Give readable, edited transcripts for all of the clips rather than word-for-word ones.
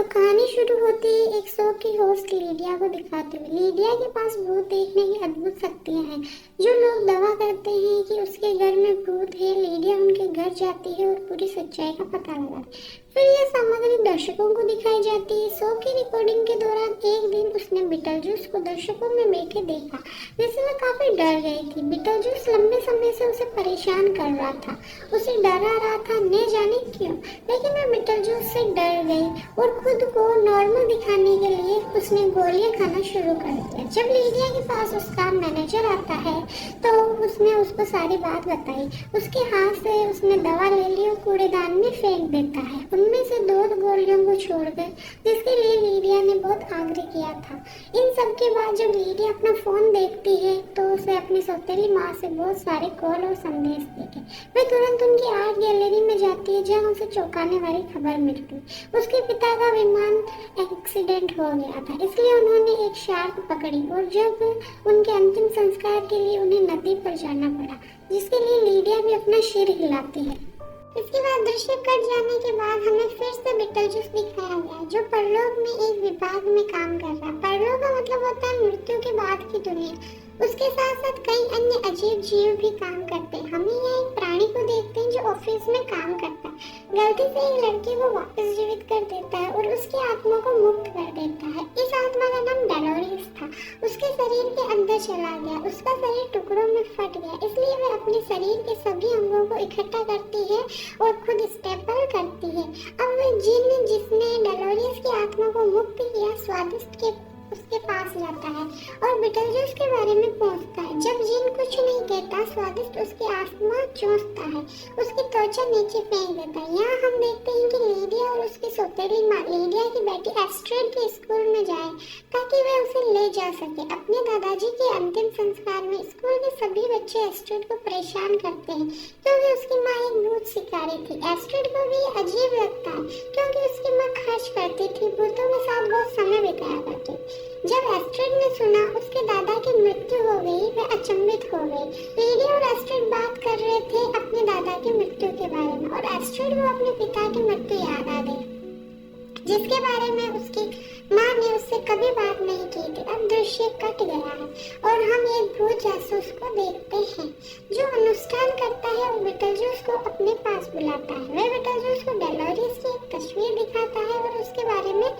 तो कहानी शुरू होती है एक शो की होस्ट लीडिया को दिखाते हुए। लीडिया के पास भूत देखने की अद्भुत शक्तियां हैं। जो लोग दावा करते हैं कि उसके घर में भूत है, लीडिया उनके घर जाती है और पूरी सच्चाई का पता लगाती है। फिर यह सामग्री दर्शकों को दिखाई जाती है। शो की रिकॉर्डिंग के दौरान एक दिन उसने बीटलजूस को दर्शकों में बैठे देखा, जिससे वह काफी डर गई थी। बीटलजूस लंबे समय से उसे परेशान कर रहा था, उसे डरा रहा था, न जाने क्यों, लेकिन वह बीटलजूस से डर गई और खुद को नॉर्मल दिखाने के लिए उसने गोलियां खाना शुरू कर दिया। जब लीडिया के पास उसका मैनेजर आता है तो उसने उसको सारी बात बताई। उसके हाथ से उसने दवा ले ली और कूड़ेदान में फेंक देता है। उनमें से 2 गोलियों को छोड़कर, जिसके लिए लीडिया ने बहुत आग्रह किया था। इन सब के बाद जब लीडिया अपना फोन देखती है तो उसे अपनी सौतेली माँ से बहुत सारे कॉल और संदेश दिखे। वह तुरंत उनकी आर्ट गैलरी में जाती है, जहाँ उसे चौंकाने वाली खबर मिलती है। उसके पिता का विमान एक्सीडेंट हो गया था, इसलिए उन्होंने एक शार्क पकड़ी और जब उनके अंतिम संस्कार के लिए उन्हें नदी पर जाना पड़ा, जिसके लिए लीडिया भी अपना सिर हिलाती है। इसके बाद दृश्य कट जाने के बाद हमें फिर से बीटलजूस दिखाया गया, जो परलोक में एक विभाग में काम कर रहा है। परलोक का मतलब होता है मृत्यु के बाद की दुनिया। उसके साथ साथ कई अन्य अजीब जीव भी काम करते हैं। हम यहाँ एक प्राणी को देखते हैं जो ऑफिस में काम करता है, गलती से एक लड़के को वापस जीवित कर देता है और उसकी आत्मा को मुक्त कर देता है। इस आत्मा का नाम डेलोरियस था। उसके शरीर के अंदर चला गया, उसका शरीर टुकड़ों में फट गया, इसलिए वह अपने शरीर के सभी अंगों को इकट्ठा करती है और खुद स्टेपल करती है। अब वह जिन जिसने डेलोरियस की आत्मा को मुक्त किया स्वादिष्ट के उसके पास जाता है और बीटलजूस के बारे में पूछता है। जब जिन कुछ नहीं कहता, स्वादिष्ट उसकी आत्मा चूसता है, उसकी त्वचा नीचे फेंक देता है। यहाँ हम देखते हैं कि लीडिया और उसकी सौतेली माँ लीडिया की बेटी एस्ट्रिड के स्कूल में जाए ताकि वह उसे ले जा सके। अपने दादाजी के अंतिम संस्कार में स्कूल के सभी बच्चे एस्ट्रिड को परेशान करते हैं क्योंकि उसकी माँ एक भूत शिकारी थी। एस्ट्रिड को भी अजीब लगता है क्योंकि उसकी माँ खर्च करती थी, भूतों के साथ बहुत समय बिताया करती। जब एस्ट्रिड ने सुना उसके दादा की मृत्यु हो गई, वह अचंभित हो गई। लीडिया और एस्ट्रिड बात कर रहे थे अपने दादा की मृत्यु के बारे में और एस्ट्रिड को अपने पिता की मृत्यु याद आ गई, जिसके बारे में उसकी माँ ने उससे कभी बात नहीं की थी। अब दृश्य कट गया है और हम एक भूत जासूस को देखते हैं जो अनुष्ठान करता है और बीटलजूस को अपने पास बुलाता है। वह बीटलजूस को डेलोरियस की एक तस्वीर दिखाता है और उसके बारे में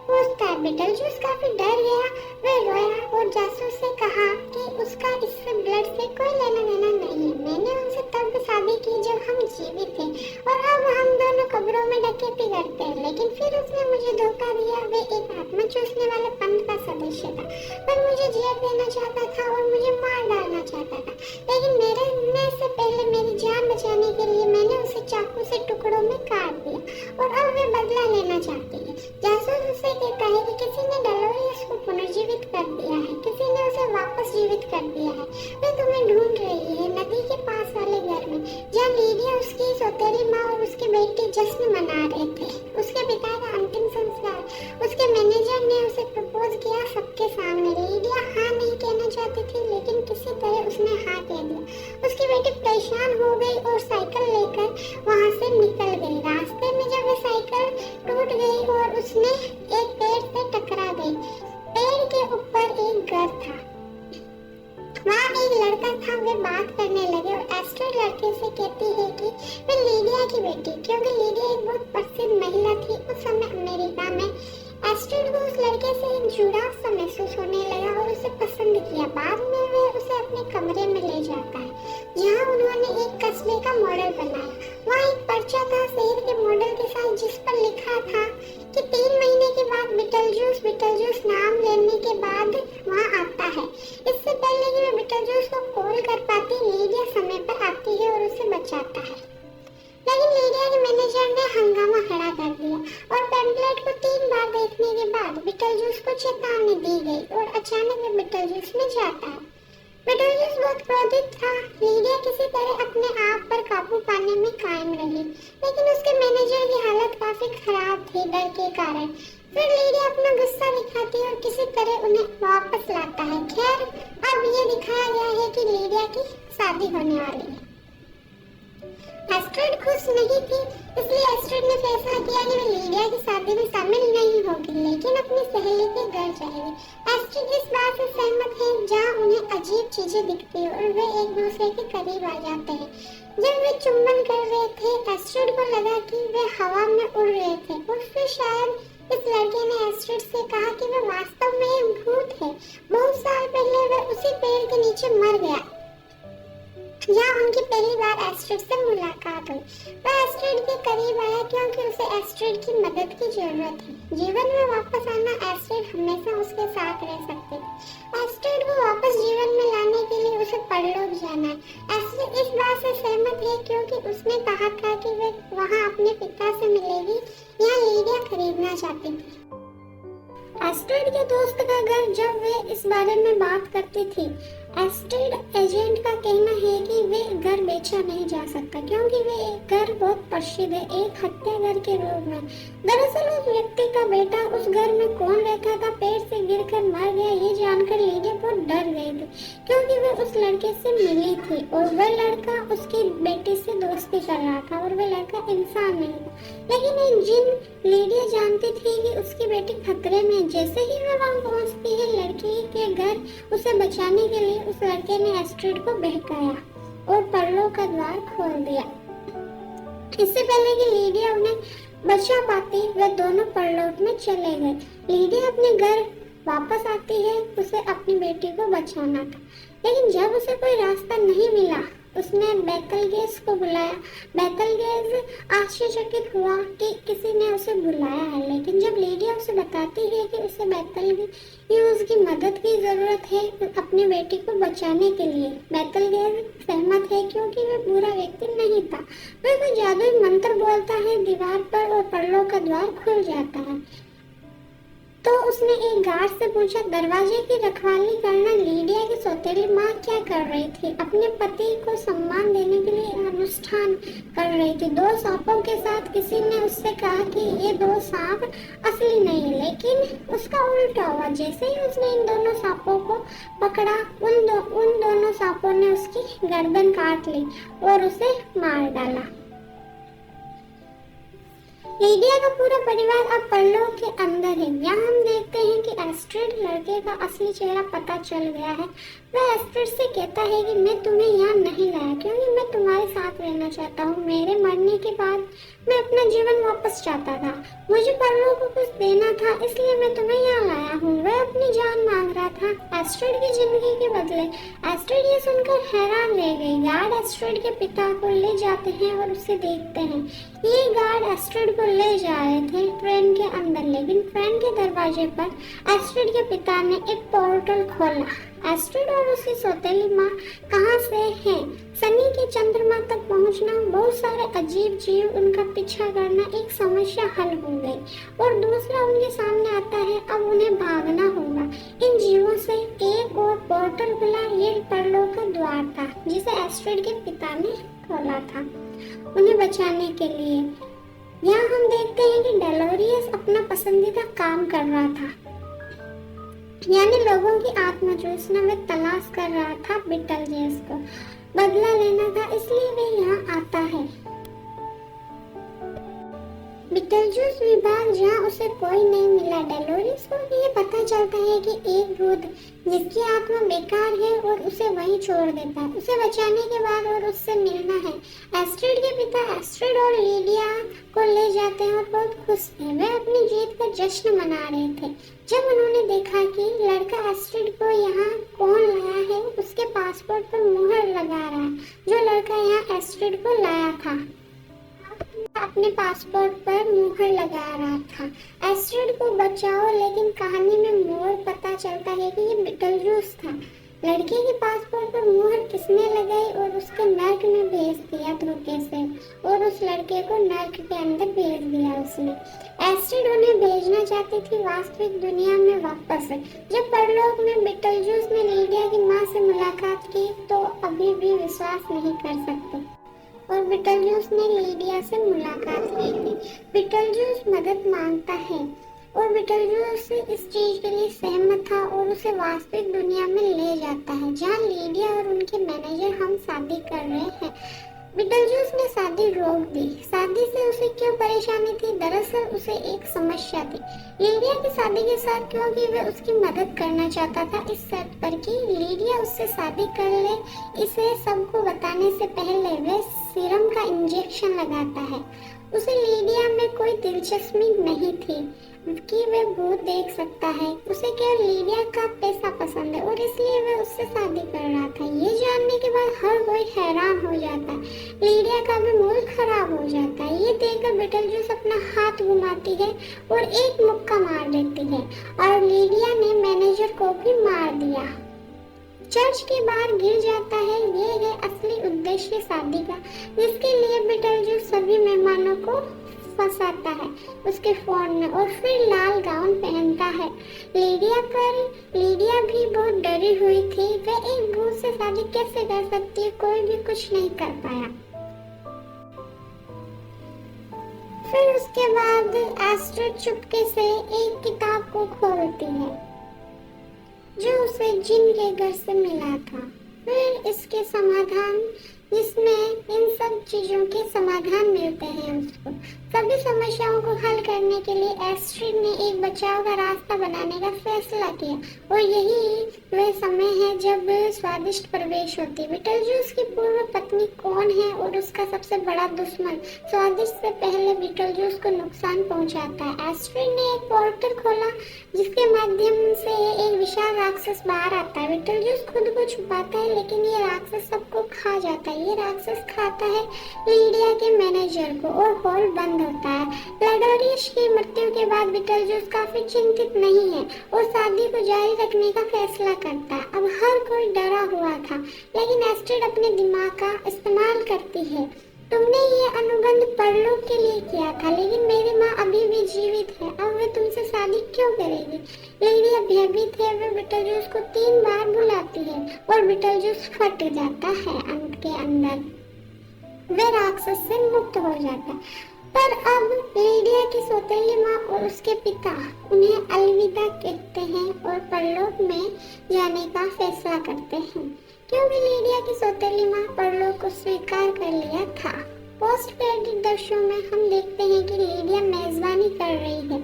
पूछता है। बीटलजूस काफी डर गया, वह रोया और जासूस से कहा कि उसका इससे ब्लड से कोई लेना देना नहीं है। मैंने उनसे तब शादी की जब हम जीवित थे और अब हम दोनों कब्रों में डकैती करते हैं, लेकिन फिर उसने मुझे धोखा दिया। वे एक आत्मा चूसने वाले पंथ का सदस्य था, पर मुझे जेल देना चाहता था और मुझे मार डालना चाहता था, लेकिन मरने से पहले मेरी जान बचाने के लिए मैंने उसे चाकू से टुकड़ों में काट दिया और अब वे बदला लेना चाहती है। जासूस उसे कहता है कि किसी ने डेलोरियस को पुनर्जीवित कर दिया है, किसी ने उसे वापस जीवित कर दिया है। वे तुम्हें ढूंढ रही है नदी के पास वाले घर में, जहाँ लीडिया, उसकी सौतेली माँ और उसकी बेटी जश्न मना रहे थे। उसके पिता का अंतिम संस्कार। उसके मैनेजर ने उसे प्रपोज किया सबके सामने। लीडिया हाँ नहीं कहना चाहती थी, लेकिन किसी तरह उसने हाँ कह दिया। उसकी बेटी परेशान हो गई और साइकिल लेकर वहाँ से निकल गई। रास्ते में जब वह साइकिल टूट गई और उसने एक पेड़ से टकरा गई। पेड़ के ऊपर एक घर था, वहाँ एक लड़का था। वे बात करने लगे और एस्ट्रिड लड़के से कहती है कि वे लीडिया की बेटी, क्योंकि लीडिया एक बहुत प्रसिद्ध महिला थी उस समय अमेरिका में। एस्ट्रिड को उस लड़के से एक जुड़ाव सा महसूस होने लगा और उसे पसंद किया। बाद में वे उसे अपने कमरे में ले जाता है, जहाँ उन्होंने एक कस्बे का मॉडल बनाया। वहाँ एक पर्चा था शहर के मॉडल के साथ, जिस पर लिखा था कि 3 महीने के बाद बीटलजूस नाम लेने के बाद वहाँ आता है। इससे पहले कि वे बीटलजूस को कॉल कर पाती, लीडिया समय पर आती है और उसे बचाता है, लेकिन लीडिया के मैनेजर ने हंगामा खड़ा कर दिया और पैम्फलेट को 3 बार देखने के बाद बीटलजूस को चेतावनी दी गई और अचानक वे बीटलजूस में जाता है। बीटलजूस बहुत क्रोधित था। लीडिया किसी तरह अपने आप पर काबू पाने में कायम रही, लेकिन उसके मैनेजर की हालत काफी खराब थी डर के कारण। फिर लीडिया अपना गुस्सा दिखाती है और किसी तरह उन्हें वापस लाता है। खैर, अब ये दिखाया गया है कि लीडिया की शादी होने वाली है। एस्ट्रिड खुश नहीं थी, इसलिए एस्ट्रिड ने फैसला किया कि वे लीडिया की शादी में शामिल नहीं रहेगी। एस्ट्रिड इस बात से सहमत है जहाँ उन्हें अजीब चीजें दिखती है और वे एक दूसरे के करीब आ जाते हैं। जब वे चुंबन कर रहे थे, एस्ट्रिड को लगा कि वे हवा में उड़ रहे थे और फिर शायद इस लड़के ने एस्ट्रिड से कहा कि वह वास्तव में एक भूत है। बहुत साल पहले वह उसी पेड़ के नीचे मर गया जहाँ उनकी पहली बार एस्ट्रिड से मुलाकात हुई। वह एस्ट्रिड के करीब आया क्योंकि उसे एस्ट्रिड की मदद की जरूरत है। जीवन में वापस आना एस्ट्रिड हमेशा उसके साथ रह सकती थी। एस्ट्रिड को वापस जीवन में लाने के लिए उसे परलोक जाना है। एस्ट्रिड इस बात से सहमत है क्योंकि उसने कहा था कि वह वहाँ अपने पिता से मिलेगी। यहाँ लीडिया खरीदना चाहती थी। एस्ट्रिड के दोस्त का घर जब वे इस बारे में बात करती थी, एस्ट्रिड एजेंट का कहना है कि वे घर बेचा नहीं जा सकता क्योंकि वे घर बहुत प्रसिद्ध है, एक हत्यागर के रूप में। दरअसल उस व्यक्ति का बेटा उस घर में कौन रहता था पेड़ से गिरकर मर गया, ये जानकर लीडिया बहुत डर गई थी क्योंकि वे उस लड़के से मिली थी और वह लड़का उसकी बेटी से दोस्ती कर रहा था और वह लड़का इंसान नहीं था। लेकिन एक जिन लीडिया जानती थी कि उसकी बेटी खतरे में। जैसे ही वह वहाँ पहुँचती है लड़की के घर, उसे बचाने के लिए उस लड़के ने एस्ट्रिड को बहकाया और परलोक का द्वार खोल दिया। इससे पहले कि लीडिया उन्हें बचा पाती, वे दोनों परलोक में चले गए। लीडिया अपने घर वापस आती है, उसे अपनी बेटी को बचाना था, लेकिन जब उसे कोई रास्ता नहीं मिला, उसने बेतलगेज को बुलाया। बेतलगेज आश्चर्यचकित हुआ कि किसी ने उसे बुलाया है, लेकिन जब लीडिया उसे बताती है कि उसे बेतलगेज की मदद की जरूरत है अपनी बेटी को बचाने के लिए, बेतलगेज सहमत है क्योंकि वह बुरा व्यक्ति नहीं था। वह कोई जादुई मंत्र बोलता है दीवार पर और परलोक का द्वार खुल जाता है। तो उसने एक गार्ड से पूछा, दरवाजे की रखवाली करना लीडिया की सौतेली माँ क्या कर रही थी? अपने पति को सम्मान देने के लिए अनुष्ठान कर रही थी। 2 सांपों के साथ किसी ने उससे कहा कि ये 2 सांप असली नहीं है, लेकिन उसका उल्टा हुआ। जैसे ही उसने इन दोनों सांपों को पकड़ा, उन दोनों सांपों ने उसकी गर्दन काट ली और उसे मार डाला। लीडिया का पूरा परिवार अब परलोक के अंदर है। यहाँ हम देखते हैं कि एस्ट्रिड लड़के का असली चेहरा पता चल गया है। वह एस्ट्रिड से कहता है कि मैं तुम्हें यहाँ नहीं लाया क्योंकि मैं तुम्हारे साथ रहना चाहता हूँ। मेरे मरने के बाद मैं अपना जीवन वापस चाहता था। मुझे परलोक को कुछ देना था, इसलिए मैं तुम्हें यहाँ लाया हूँ। वह अपनी जान मांग रहा था एस्ट्रिड की जिंदगी के बदले। एस्ट्रिड ये सुनकर हैरान रह गई। गार्ड एस्ट्रिड के पिता को ले जाते हैं और उसे देखते हैं। ये गार्ड एस्ट्रिड को ले जा रहे थे ट्रेन के अंदर, लेकिन ट्रेन के दरवाजे पर एस्ट्रिड के पिता ने एक पोर्टल खोला। एस्ट्रिड और उसकी सौतेली माँ कहाँ से हैं? सनी के चंद्रमा तक पहुँचना, बहुत सारे अजीब जीव, उनका पीछा करना एक समस्या हल हो गई और दूसरा उनके सामने आता है, अब उन्हें भागना होगा। इन जीवों से एक और पोर्टल खुला, ये परलोक का द्वार था जिसे एस्ट्रिड के पिता ने खोला था उन्हें बचाने के लिए। यहाँ हम देखते हैं कि डेलोरियस अपना पसंदीदा काम कर रहा था, यानी लोगों की आत्मा चूसना। वे तलाश कर रहा था बीटलजेस को बदला लेना था, इसलिए वे यहाँ आता है। बीटलजूस विभाग जहाँ उसे कोई नहीं मिला। डेलोरियस को ये पता चलता है कि एक भूत जिसकी आत्मा बेकार है और उसे वहीं छोड़ देता है। उसे बचाने के बाद और उससे मिलना है। एस्ट्रिड के पिता एस्ट्रिड और लीडिया को ले जाते हैं और बहुत खुश थे। वे अपनी जीत का जश्न मना रहे थे जब उन्होंने देखा कि लड़का एस्ट्रिड को यहाँ कौन लाया है, उसके पासपोर्ट पर मुहर लगा रहा है। जो लड़का यहाँ एस्ट्रिड को लाया था अपने पासपोर्ट पर मुहर लगा रहा था। एस्ट्रिड को बचाओ, लेकिन कहानी में मोड़ पता चलता है कि ये बीटलजूस था। लड़के के पासपोर्ट पर मुहर किसने लगाई और उसको नर्क में भेज दिया धोखे से, और उस लड़के को नर्क के अंदर भेज दिया उसने। एस्ट्रिड उन्हें भेजना चाहती थी वास्तविक दुनिया में वापस। जब परलोक में बीटलजूस ने लीडिया की माँ से मुलाकात की तो अभी भी विश्वास नहीं कर सकते और बीटलजूस ने लीडिया से मुलाकात की थी। बीटलजूस मदद मांगता है और बीटलजूस इस चीज के लिए सहमत था और उसे वास्तविक दुनिया में ले जाता है जहाँ लीडिया और उनके मैनेजर हम शादी कर रहे हैं। बीटलजूस ने शादी रोक दी। शादी से उसे क्यों परेशानी थी? दरअसल उसे एक समस्या थी लीडिया की शादी के साथ, क्योंकि वह उसकी मदद करना चाहता था इस शर्त पर कि लीडिया उससे शादी कर ले। इसे सबको बताने से पहले वह सीरम का इंजेक्शन लगाता है। उसे लीडिया में कोई दिलचस्पी नहीं थी कि वह भूत देख सकता है। उसे केवल लीडिया का पैसा पसंद है और इसलिए वह उससे शादी कर रहा था। ये जानने के बाद हर कोई हैरान हो जाता है। लीडिया का भी मूड खराब हो जाता है। ये देखकर बीटलजूस अपना हाथ घुमाती है और एक मुक्का मार देती है और लीडिया ने मैनेजर को भी मार दिया। चर्च के बाहर गिर जाता है। ये है असली उद्देश्य शादी का, जिसके लिए बीटलजूस सभी मेहमानों को फंसाता है उसके फोन में और फिर लाल गाउन पहनता है। लीडिया भी बहुत डरी हुई थी। वह एक भूत से शादी कैसे कर सकती है? कोई भी कुछ नहीं कर पाया। फिर उसके बाद एस्ट्रिड चुपके से एक किताब को खोलती है जो उसे जिन के घर से मिला था। फिर इसके समाधान, जिसमें इन सब चीजों के समाधान मिलते हैं उसको। सभी समस्याओं को हल करने के लिए एस्ट्रिड ने एक बचाव का रास्ता बनाने का फैसला किया और यही वह समय है जब स्वादिष्ट प्रवेश होती है। बीटलजूस की पूर्व पत्नी कौन है और उसका सबसे बड़ा दुश्मन स्वादिष्ट से पहले बीटलजूस को नुकसान पहुंचाता है। एस्ट्रिड ने एक पोर्टल खोला जिसके माध्यम से एक विशाल राक्षस बाहर आता है। बीटलजूस खुद को छुपाता है लेकिन ये राक्षस सबको खा जाता है। ये राक्षस खाता है लीडिया के मैनेजर को और हॉल बंद होता है। लेडोरियस की मृत्यु के बाद बीटलजूस काफी चिंतित नहीं है और शादी को जारी रखने का फैसला करता है। अब हर कोई डरा हुआ था लेकिन एस्ट्रिड अपने दिमाग का इस्तेमाल करती है। तुमने ये अनुबंध परलोक के लिए किया था लेकिन मेरी माँ अभी भी जीवित है। अब वे तुमसे शादी क्यों करेगी? लीडिया भयभीत है। वे बीटलजूस को 3 बार बुलाती है और बीटलजूस फट जाता है अंत के अंदर। वे राक्षस से मुक्त हो जाता है। पर अब लीडिया की सौतेली माँ और उसके पिता उन्हें अलविदा कहते हैं और परलोक में जाने का फैसला करते हैं क्योंकि लीडिया की सौतेली माँ परलोक को स्वीकार कर लिया था। पोस्ट क्रेडिट दृश्यों में हम देखते हैं कि लीडिया मेजबानी कर रही है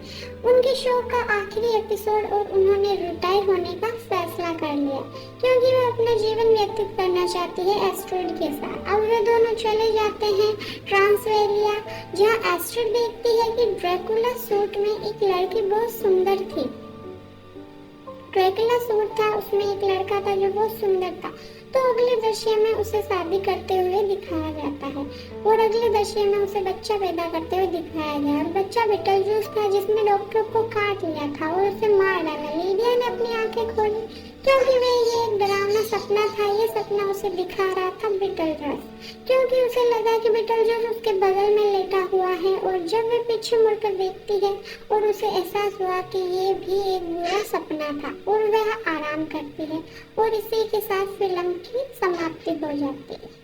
उनके शो का आखिरी एपिसोड और उन्होंने रिटायर होने का फैसला कर लिया क्योंकि वो अपना जीवन व्यतीत करना चाहती है एस्ट्रिड के साथ। अब वे दोनों चले जाते हैं ट्रांसवेलिया, जहाँ एस्ट्रिड देखती है कि ड्रैकुला सूट में एक लड़की बहुत सुंदर थी। ड्रैकुला सूट था, उसमें एक लड़का था जो बहुत सुंदर था। तो अगले दृश्य में उसे शादी करते हुए दिखाया जाता है और अगले दृश्य में उसे बच्चा पैदा करते हुए दिखाया गया और बच्चा बीटलजूस था जिसने डॉक्टर को काट लिया था और उसे मार डाला। लीडिया ने अपनी आंखें खोली क्योंकि वे ये एक डरावना सपना था। ये सपना उसे दिखा रहा था बीटलजूस, क्योंकि उसे लगा कि बीटलजूस उसके बगल में लेटा हुआ है और जब वे पीछे मुड़कर देखती है और उसे एहसास हुआ कि ये भी एक बुरा सपना था और वह आराम करती है और इसी के साथ फिल्म की समाप्ति हो जाती है।